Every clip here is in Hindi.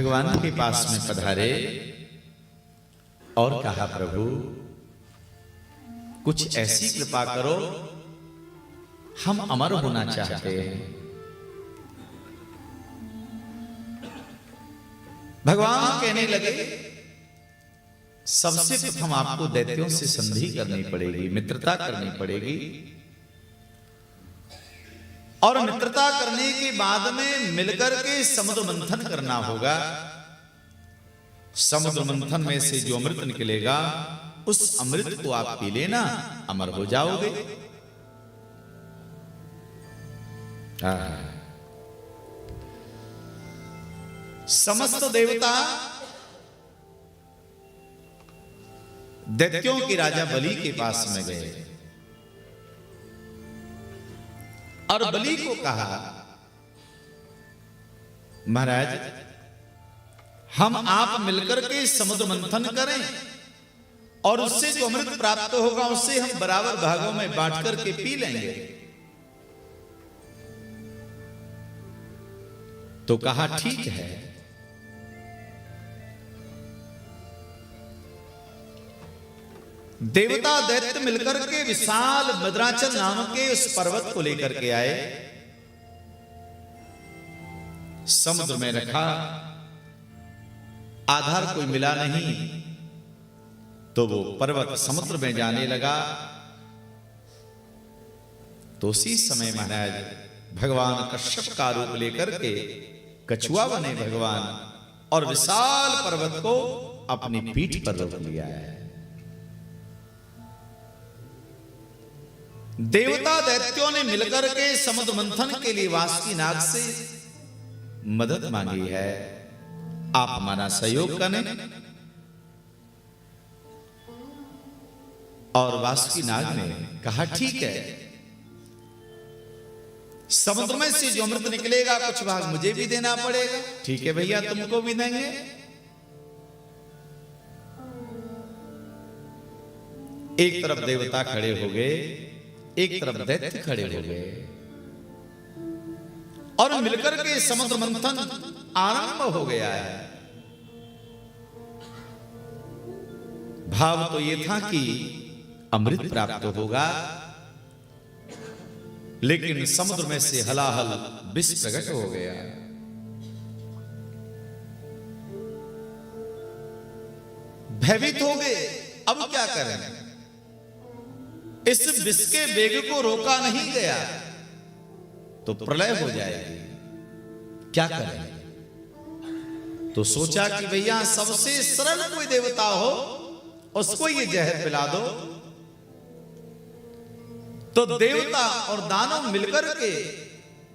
भगवान के पास में पधारे और कहा, प्रभु कुछ ऐसी कृपा करो, हम अमर होना चाहते हैं। भगवान कहने लगे, सबसे प्रथम आपको दैत्यों से संधि करनी पड़ेगी, मित्रता करनी पड़ेगी, और मित्रता करने के बाद में मिलकर के समुद्र मंथन करना होगा। समुद्र मंथन में से जो अमृत निकलेगा उस अमृत को आप पी लेना, अमर हो जाओगे। समस्त देवता दैत्यों के राजा बलि के पास में गए और बलि को कहा, महाराज हम आप मिलकर के समुद्र मंथन करें और उससे जो अमृत प्राप्त होगा उससे हम बराबर भागों में बांट करके पी लेंगे। तो कहा, ठीक है। देवता दैत्य मिलकर के विशाल मद्राचल नाम के उस पर्वत को लेकर के आए, समुद्र में रखा, आधार कोई मिला नहीं तो वो पर्वत समुद्र में जाने लगा। तो उसी समय महाराज भगवान कश्यप का रूप लेकर के कछुआ बने भगवान और विशाल पर्वत को अपनी पीठ पर रख लिया है। देवता दैत्यों ने मिलकर के समुद्र मंथन के लिए वासुकी नाग से मदद मांगी है, आप हमारा सहयोग करें। और वासुकी नाग ने कहा, ठीक है, समुद्र में से जो अमृत निकलेगा कुछ भाग मुझे भी देना पड़ेगा। ठीक है भैया, तुमको भी देंगे। एक तरफ देवता खड़े हो गए, एक तरफ दैत्य खड़े हो गए और मिलकर के समुद्र मंथन आरंभ हो गया है। भाव तो ये था कि अमृत प्राप्त होगा, लेकिन समुद्र में से हलाहल विष प्रकट हो गया। भयभीत हो गए, अब क्या करें? इस विष के वेग को रोका नहीं गया तो प्रलय हो जाएगी, क्या करें? तो सोचा कि भैया सबसे सरल कोई देवता हो उसको ये जहर पिला दो। तो देवता और दानव मिलकर के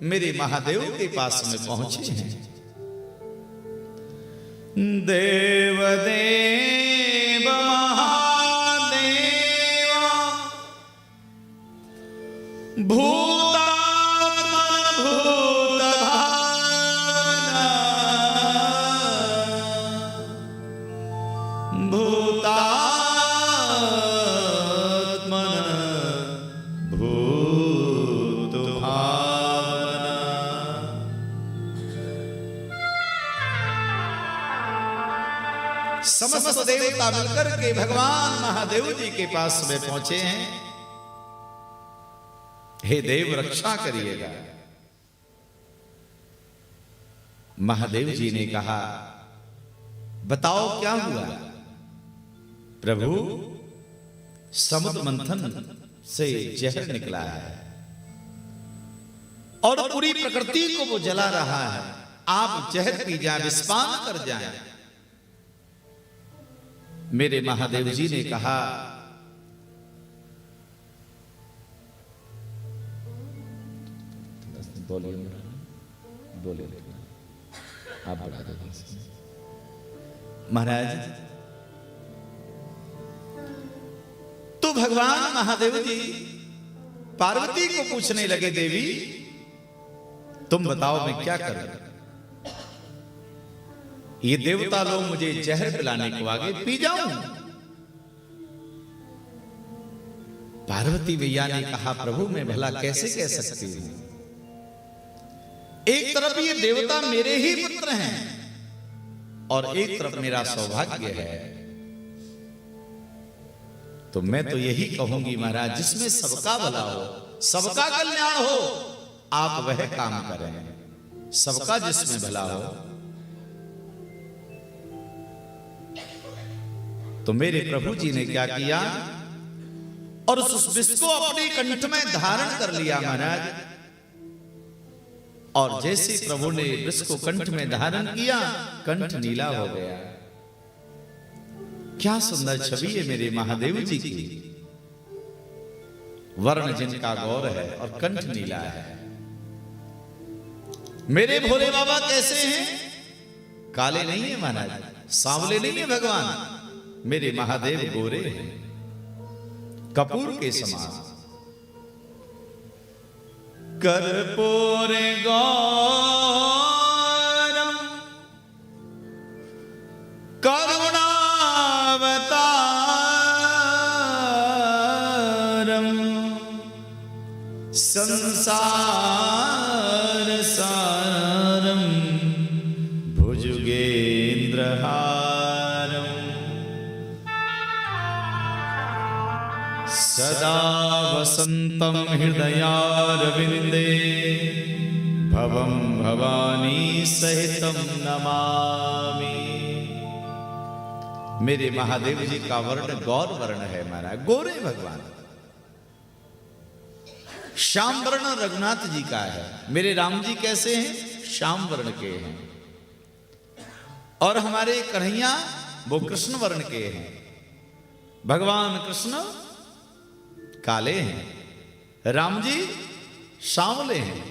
मेरे महादेव के पास में पहुंचे हैं। देव देव भूतात्मा भूतधाना भूतात्मन भूतभावना। समस्त देवता मिलकर के भगवान महादेव जी के पास में पहुंचे हैं। हे देव, रक्षा करिएगा। महादेव जी ने कहा, बताओ क्या हुआ? प्रभु, समुद्र मंथन से जहर निकला है और पूरी प्रकृति को वो जला रहा है। आप जहर पी जाए, विस्पान कर जाए। मेरे महादेव जी ने कहा, बोले आप बढ़ा दो महाराज। तो भगवान महादेव जी पार्वती को पूछने लगे, देवी तुम बताओ मैं क्या करूं? ये देवता लोग मुझे जहर पिलाने को आगे, पी जाऊं? पार्वती भैया ने कहा, प्रभु मैं भला कैसे कह सकती हूं? एक तरफ ये देवता मेरे ही पुत्र हैं और एक तरफ मेरा सौभाग्य है, तो मैं तो यही कहूंगी महाराज, जिसमें सबका भला हो, सबका कल्याण हो, आप वह काम करें। सबका जिसमें भला हो, तो मेरे प्रभु जी ने क्या किया, और उस विष को अपने कंठ में धारण कर लिया महाराज। और जैसे प्रभु ने विष को कंठ में धारण किया, कंठ नीला हो गया। क्या सुंदर छवि है मेरे महादेव जी की। वर्ण जिनका गौर है और कंठ नीला है। मेरे भोले बाबा कैसे हैं? काले नहीं है महाराज, सांवले नहीं है भगवान। मेरे महादेव गोरे हैं, कपूर के समान। कर्पूर गौरम करुणावतारम संसार सारम भुजगेन्द्रहारम सदा वसंतम हृदयारविंदे भवम भवानी सहितम नमामि। मेरे महादेव जी का वर्ण गौर वर्ण है महाराज, गोरे भगवान। श्याम वर्ण रघुनाथ जी का है। मेरे राम जी कैसे हैं? श्याम वर्ण के हैं। और हमारे कन्हैया वो कृष्ण वर्ण के हैं। भगवान कृष्ण काले हैं, राम जी सांवले हैं,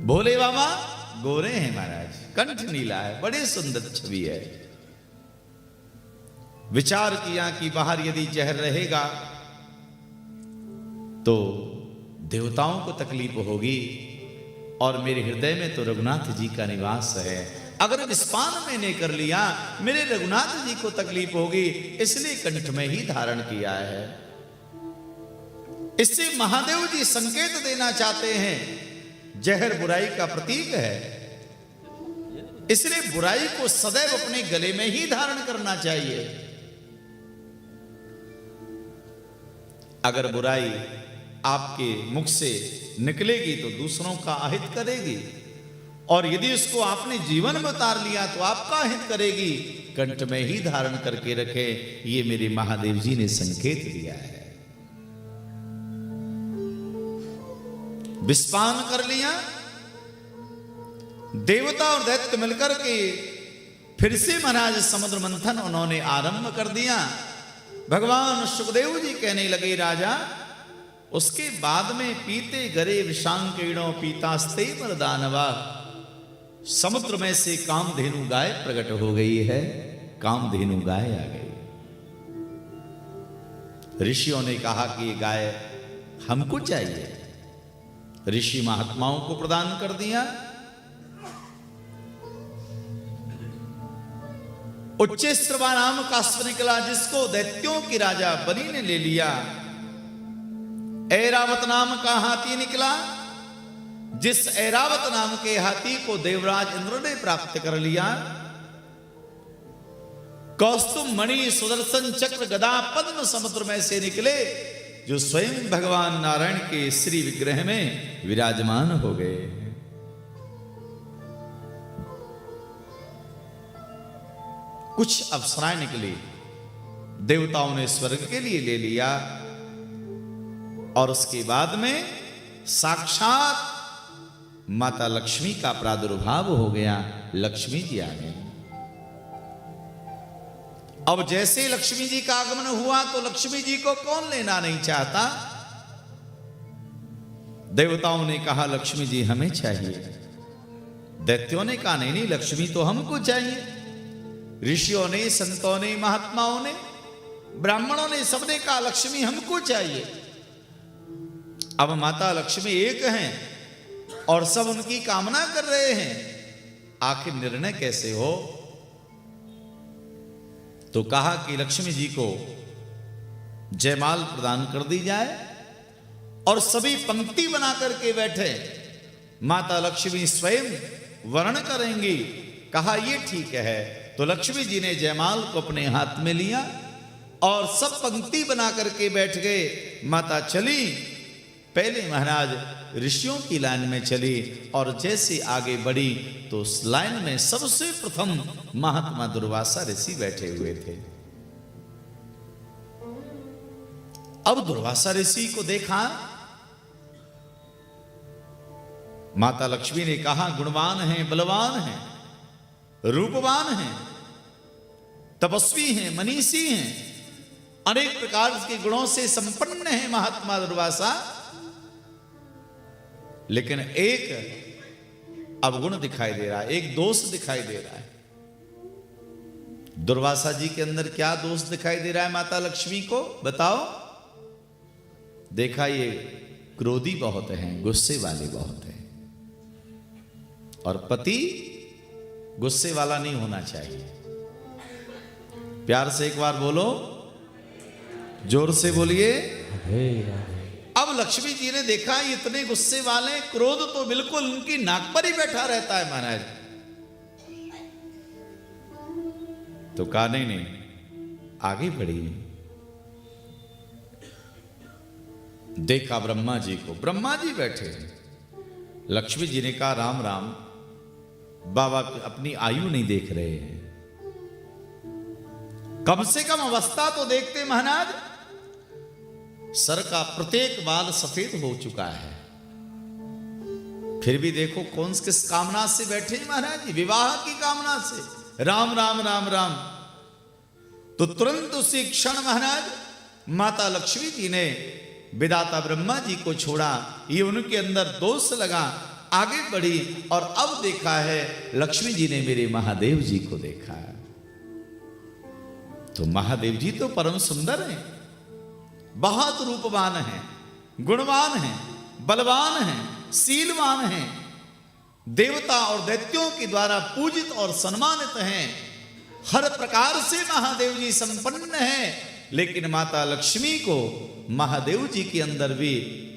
भोले बाबा गोरे हैं महाराज, कंठ नीला है। बड़े सुंदर छवि है। विचार किया कि बाहर यदि जहर रहेगा तो देवताओं को तकलीफ होगी, और मेरे हृदय में तो रघुनाथ जी का निवास है। अगर विस्पान मैंने कर लिया, मेरे रघुनाथ जी को तकलीफ होगी, इसलिए कंठ में ही धारण किया है। इससे महादेव जी संकेत देना चाहते हैं, जहर बुराई का प्रतीक है, इसलिए बुराई को सदैव अपने गले में ही धारण करना चाहिए। अगर बुराई आपके मुख से निकलेगी तो दूसरों का अहित करेगी, और यदि उसको आपने जीवन में उतार लिया तो आपका अहित करेगी। कंठ में ही धारण करके रखे, ये मेरे महादेव जी ने संकेत दिया है। विस्पान कर लिया, देवता और दैत्य मिलकर के फिर से महाराज समुद्र मंथन उन्होंने आरंभ कर दिया। भगवान सुखदेव जी कहने लगे, राजा उसके बाद में पीते गरे विषांकीणों पीतास्ते मरदानवा, समुद्र में से कामधेनु गाय प्रकट हो गई है। कामधेनु गाय आ गई। ऋषियों ने कहा कि ये गाय हमको चाहिए। ऋषि महात्माओं को प्रदान कर दिया। उच्चेस्त्रवा नाम का अश्व निकला, जिसको दैत्यों की राजा बलि ने ले लिया। ऐरावत नाम का हाथी निकला, जिस ऐरावत नाम के हाथी को देवराज इंद्र ने प्राप्त कर लिया। कौस्तुभ मणि सुदर्शन चक्र गदा पद्म समुद्र में से निकले, जो स्वयं भगवान नारायण के श्री विग्रह में विराजमान हो गए। कुछ अप्सराएं निकली, देवताओं ने स्वर्ग के लिए ले लिया, और उसके बाद में साक्षात माता लक्ष्मी का प्रादुर्भाव हो गया। लक्ष्मी जी आ गए। अब जैसे लक्ष्मी जी का आगमन हुआ तो लक्ष्मी जी को कौन लेना नहीं चाहता। देवताओं ने कहा लक्ष्मी जी हमें चाहिए। दैत्यों ने कहा नहीं नहीं, लक्ष्मी तो हमको चाहिए। ऋषियों ने, संतों ने, महात्माओं ने, ब्राह्मणों ने, सबने कहा लक्ष्मी हमको चाहिए। अब माता लक्ष्मी एक हैं और सब उनकी कामना कर रहे हैं। आखिर निर्णय कैसे हो? तो कहा कि लक्ष्मी जी को जयमाल प्रदान कर दी जाए, और सभी पंक्ति बना करके बैठे। माता लक्ष्मी स्वयं वर्ण करेंगी कहा ये ठीक है। तो लक्ष्मी जी ने जयमाल को अपने हाथ में लिया और सब पंक्ति बना करके बैठ गए। माता चली, पहले महाराज ऋषियों की लाइन में चली और जैसे आगे बढ़ी तो उस लाइन में सबसे प्रथम महात्मा दुर्वासा ऋषि बैठे हुए थे। अब दुर्वासा ऋषि को देखा, माता लक्ष्मी ने कहा गुणवान हैं, बलवान हैं, रूपवान हैं, तपस्वी हैं, मनीषी हैं, अनेक प्रकार के गुणों से संपन्न है महात्मा दुर्वासा, लेकिन एक अवगुण दिखाई दे रहा है, एक दोष दिखाई दे रहा है। दुर्वासा जी के अंदर क्या दोष दिखाई दे रहा है माता लक्ष्मी को, बताओ। देखा ये क्रोधी बहुत हैं, गुस्से वाले बहुत हैं, और पति गुस्से वाला नहीं होना चाहिए। प्यार से एक बार बोलो, जोर से बोलिए। अब लक्ष्मी जी ने देखा इतने गुस्से वाले, क्रोध तो बिल्कुल उनकी नाक पर ही बैठा रहता है महाराज। तो कहा नहीं, आगे बढ़ी। देखा ब्रह्मा जी को, ब्रह्मा जी बैठे हैं। लक्ष्मी जी ने कहा राम राम, बाबा अपनी आयु नहीं देख रहे हैं, कम से कम अवस्था तो देखते महाराज। सर का प्रत्येक बाल सफेद हो चुका है, फिर भी देखो कौन किस कामना से बैठे महाराज, विवाह की कामना से। राम राम राम राम। तो तुरंत उसी क्षण महाराज माता लक्ष्मी जी ने विधाता ब्रह्मा जी को छोड़ा, ये उनके अंदर दोष लगा, आगे बढ़ी और अब देखा है लक्ष्मी जी ने मेरे महादेव जी को देखा। तो महादेव जी तो परम सुंदर हैं, बहुत रूपवान हैं, गुणवान हैं, बलवान हैं, शीलवान हैं, देवता और दैत्यों के द्वारा पूजित और सम्मानित हैं, हर प्रकार से महादेव जी संपन्न हैं। लेकिन माता लक्ष्मी को महादेव जी के अंदर भी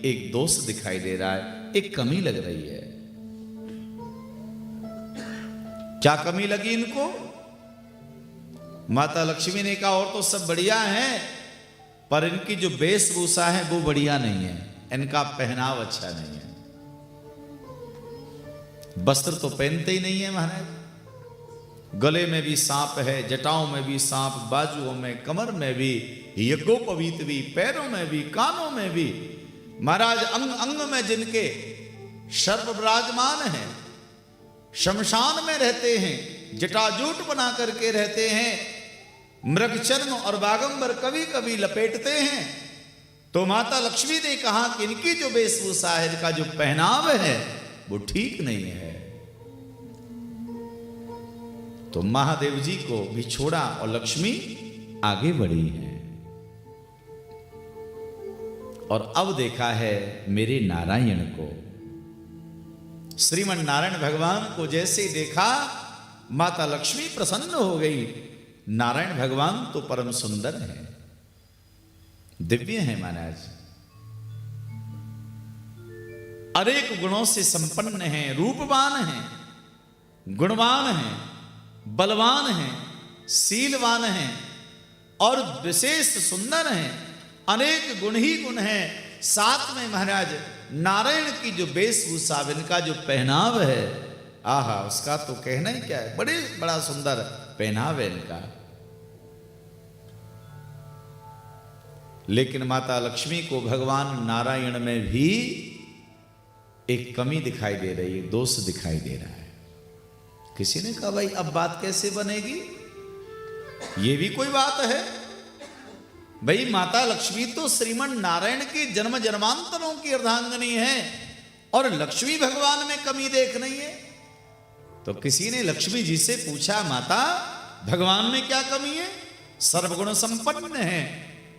एक दोष दिखाई दे रहा है, एक कमी लग रही है। क्या कमी लगी इनको? माता लक्ष्मी ने कहा और तो सब बढ़िया है, पर इनकी जो वेशभूषा है वो बढ़िया नहीं है, इनका पहनाव अच्छा नहीं है। वस्त्र तो पहनते ही नहीं है महाराज, गले में भी सांप है, जटाओं में भी सांप, बाजुओं में, कमर में भी, यज्ञोपवीत भी, पैरों में भी, कानों में भी महाराज, अंग अंग में जिनके सर्प विराजमान है, शमशान में रहते हैं, जटाजूट बना करके रहते हैं, मृगचर्म और बागंबर कभी कभी लपेटते हैं। तो माता लक्ष्मी ने कहा कि इनकी जो वेशभूषा है, इनका जो पहनाव है वो ठीक नहीं है। तो महादेव जी को भी छोड़ा और लक्ष्मी आगे बढ़ी है। और अब देखा है मेरे नारायण को, श्रीमन नारायण भगवान को जैसे देखा माता लक्ष्मी प्रसन्न हो गई। नारायण भगवान तो परम सुंदर है, दिव्य है महाराज, अनेक गुणों से संपन्न है, रूपवान है, गुणवान है, बलवान है, शीलवान है और विशेष सुंदर है, अनेक गुण ही गुण है। साथ में महाराज नारायण की जो वेशभूषा, इनका जो पहनाव है, आहा, उसका तो कहना ही क्या है, बड़ा सुंदर पहनाव है इनका। लेकिन माता लक्ष्मी को भगवान नारायण में भी एक कमी दिखाई दे रही है, दोष दिखाई दे रहा है। किसी ने कहा भाई अब बात कैसे बनेगी, ये भी कोई बात है भाई, माता लक्ष्मी तो श्रीमन नारायण की जन्म जन्मांतरों की अर्धांगिनी है और लक्ष्मी भगवान में कमी देख नहीं है। तो किसी ने लक्ष्मी जी से पूछा माता भगवान में क्या कमी है, सर्वगुण संपन्न है,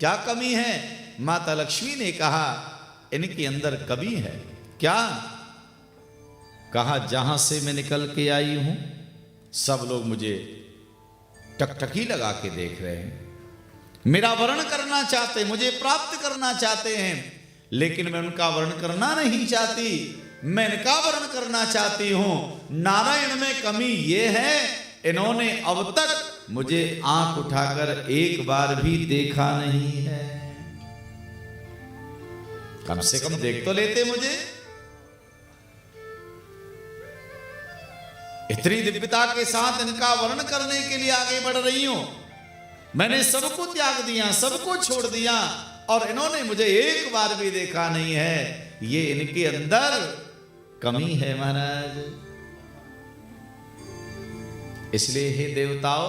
क्या कमी है? माता लक्ष्मी ने कहा इनके अंदर कमी है। क्या? कहा जहां से मैं निकल के आई हूं सब लोग मुझे टकटकी लगा के देख रहे हैं, मेरा वर्ण करना चाहते, मुझे प्राप्त करना चाहते हैं, लेकिन मैं उनका वर्ण करना नहीं चाहती। मैं इनका वर्णन करना चाहती हूं। नारायण में कमी ये है, इन्होंने अब तक मुझे आंख उठाकर एक बार भी देखा नहीं है। कम से कम देख तो लेते मुझे। इतनी दिव्यता के साथ इनका वर्णन करने के लिए आगे बढ़ रही हूं। मैंने सबको त्याग दिया, सबको छोड़ दिया, और इन्होंने मुझे एक बार भी देखा नहीं है। ये इनके अंदर कमी है महाराज। इसलिए हे देवताओं,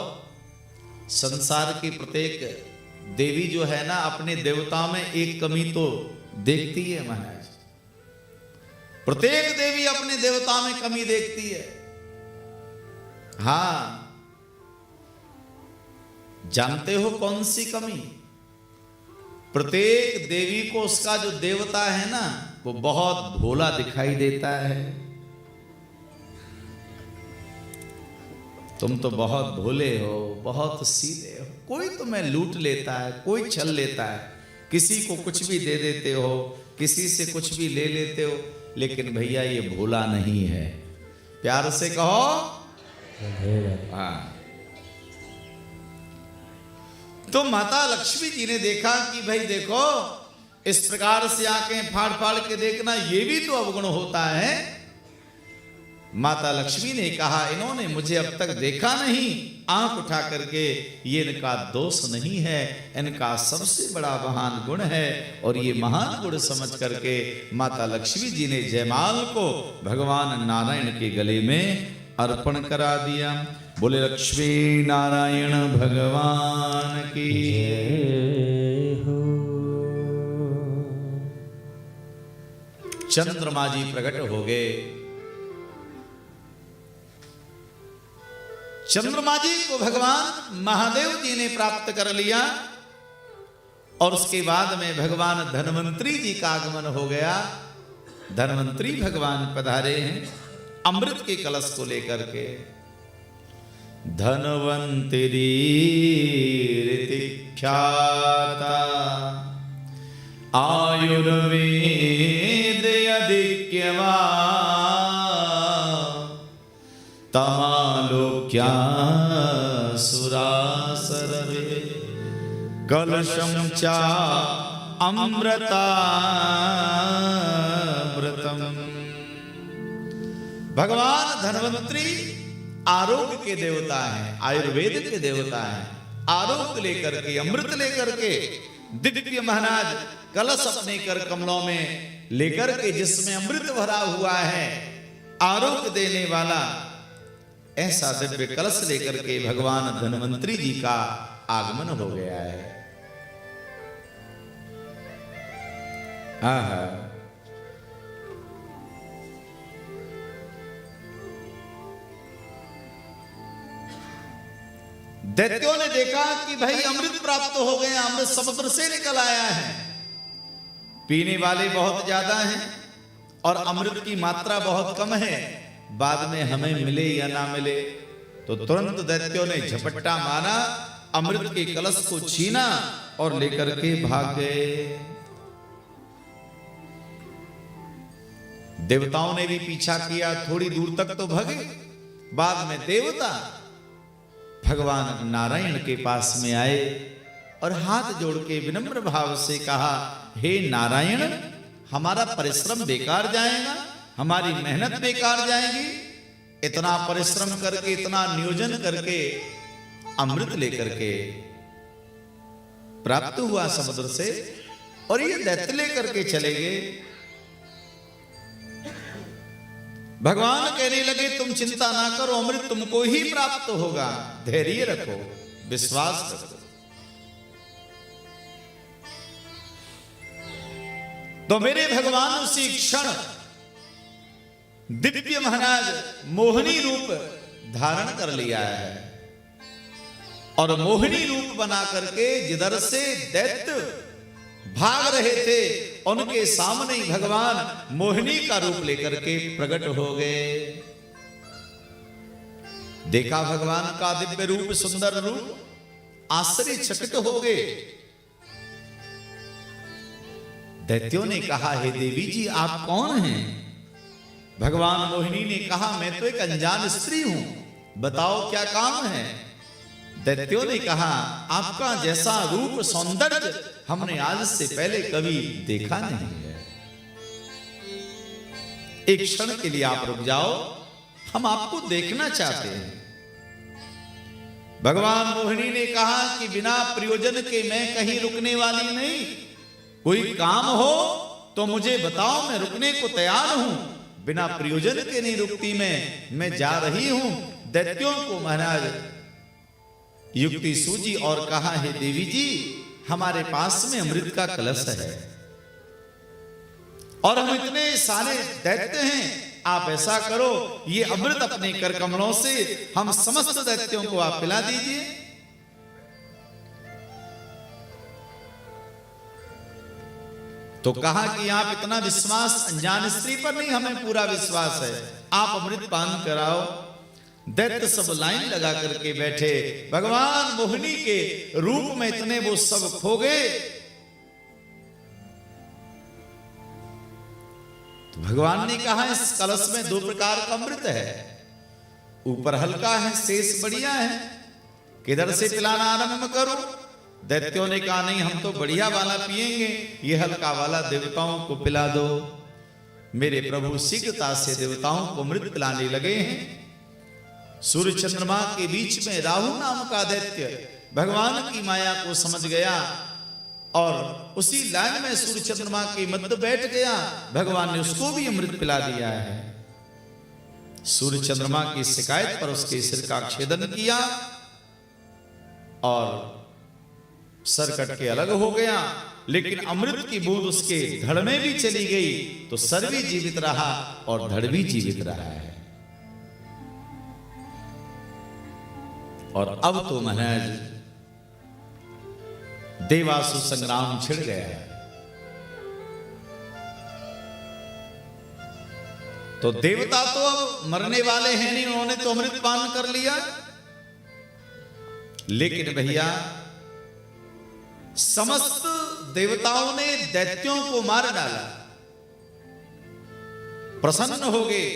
संसार की प्रत्येक देवी जो है ना, अपने देवताओं में एक कमी तो देखती है महाराज। प्रत्येक देवी अपने देवताओं में कमी देखती है। हां, जानते हो कौन सी कमी? प्रत्येक देवी को उसका जो देवता है ना, वो बहुत भोला दिखाई देता है। तुम तो बहुत भोले हो, बहुत सीधे हो, कोई तुम्हें लूट लेता है, कोई छल लेता है, किसी को कुछ भी दे देते हो, किसी से कुछ भी ले लेते हो, लेकिन भैया ये भोला नहीं है। प्यार से कहो हाँ। तो माता लक्ष्मी जी ने देखा कि भाई देखो, इस प्रकार से आंखें फाड़ फाड़ के देखना ये भी तो अवगुण होता है। माता लक्ष्मी ने कहा, इन्होंने मुझे अब तक देखा नहीं, आंख उठा करके, ये इनका दोष नहीं है, इनका सबसे बड़ा महान गुण है। और ये महान गुण समझ करके माता लक्ष्मी जी ने जयमाल को भगवान नारायण के गले में अर्पण करा दिया। बोले लक्ष्मी नारायण भगवान की जय हो। चंद्रमा जी प्रकट हो गए। चंद्रमा जी को भगवान महादेव जी ने प्राप्त कर लिया, और उसके बाद में भगवान धन्वंतरी जी का आगमन हो गया। धन्वंतरी भगवान पधारे हैं अमृत के कलश को लेकर के। धन्वंतरी ऋति ख्याता आयुर्वेद अधिक्यवा तमालोक्या सुरासरवे कलशं चा अमृतामृतम्। भगवान धन्वंतरी आरोग्य के देवता हैं, आयुर्वेद के देवता हैं। आरोग्य लेकर के, अमृत लेकर के, दिव्य महाराज कलश अपने कर कमलों में लेकर के, जिसमें अमृत भरा हुआ है, आरोग्य देने वाला ऐसा दिव्य कलश लेकर के भगवान धन्वंतरी जी का आगमन हो गया है। आहा, दैत्यों ने देखा कि भाई अमृत प्राप्त हो गया, अमृत समुद्र से निकल आया है, पीने वाले बहुत ज्यादा हैं और अमृत की मात्रा बहुत कम है, बाद में हमें मिले या ना मिले। तो तुरंत दैत्यों ने झपट्टा मारा, अमृत के कलश को छीना और लेकर के भाग गए। देवताओं ने भी पीछा किया, थोड़ी दूर तक तो भागे। बाद में देवता भगवान नारायण के पास में आए और हाथ जोड़ के विनम्र भाव से कहा, हे नारायण, हमारा परिश्रम बेकार जाएगा, हमारी मेहनत बेकार जाएगी। इतना परिश्रम करके, इतना नियोजन करके अमृत लेकर के प्राप्त हुआ समुद्र से, और ये दैत्य लेकर के चले गए। भगवान कहने लगे, तुम चिंता ना करो, अमृत तुमको ही प्राप्त होगा, धैर्य रखो, विश्वास रखो। तो मेरे भगवान उसी क्षण दिव्य महाराज मोहिनी रूप धारण कर लिया है, और मोहिनी रूप बना करके जिधर से दैत्य भाग रहे थे उनके सामने ही भगवान मोहिनी का रूप लेकर के प्रकट हो गए। देखा भगवान का दिव्य रूप, सुंदर रूप, आश्चर्यचकित हो गए। दैत्यों ने कहा, हे देवी जी, आप कौन हैं? भगवान मोहिनी ने कहा, मैं तो एक अनजान स्त्री हूं, बताओ क्या काम है। दैत्यों ने कहा, आपका जैसा रूप सौंदर्य हमने आज से पहले कभी देखा नहीं है। एक क्षण के लिए आप रुक जाओ, हम आपको देखना चाहते हैं। भगवान मोहिनी ने कहा कि बिना प्रयोजन के मैं कहीं रुकने वाली नहीं, कोई काम हो तो मुझे बताओ, मैं रुकने को तैयार हूं, बिना प्रयोजन के नहीं रुकती मैं जा रही हूं। दैत्यों को महाराज युक्ति सूझी और कहा, हे देवी जी, हमारे पास में अमृत का कलश है और हम इतने सारे दैत्य हैं, आप ऐसा करो, ये अमृत अपने कर कमलों से हम समस्त दैत्यों को आप पिला दीजिए। तो कहा कि आप इतना विश्वास अनजान स्त्री पर नहीं, हमें पूरा विश्वास है, आप अमृत पान कराओ। दैत्य सब लाइन लगा करके बैठे, भगवान मोहिनी के रूप में इतने वो सब खो गए। तो भगवान ने कहा, इस कलश में 2 प्रकार का अमृत है, ऊपर हल्का है, शेष बढ़िया है, किधर से पिलाना आरंभ करो। दैत्यों ने कहा, नहीं, हम तो बढ़िया वाला पिएंगे, ये हल्का वाला देवताओं को पिला दो। मेरे प्रभु शीघ्रता से देवताओं को अमृत पिलाने लगे हैं। सूर्य चंद्रमा के बीच में राहु नाम का दैत्य भगवान की माया को समझ गया और उसी लाइन में सूर्य चंद्रमा के मध्य बैठ गया। भगवान ने उसको भी अमृत पिला दिया है। सूर्य चंद्रमा की शिकायत पर उसके सिर का छेदन किया और सर कट के अलग हो गया, लेकिन अमृत की बूंद उसके धड़ में भी चली गई, तो सर भी जीवित रहा और धड़ भी जीवित रहा है। और अब तो महाराज देवासुर संग्राम छिड़ गया है। तो देवता तो अब मरने वाले हैं नहीं, उन्होंने तो अमृत पान कर लिया। लेकिन भैया समस्त देवताओं ने दैत्यों को मार डाला, प्रसन्न हो गए।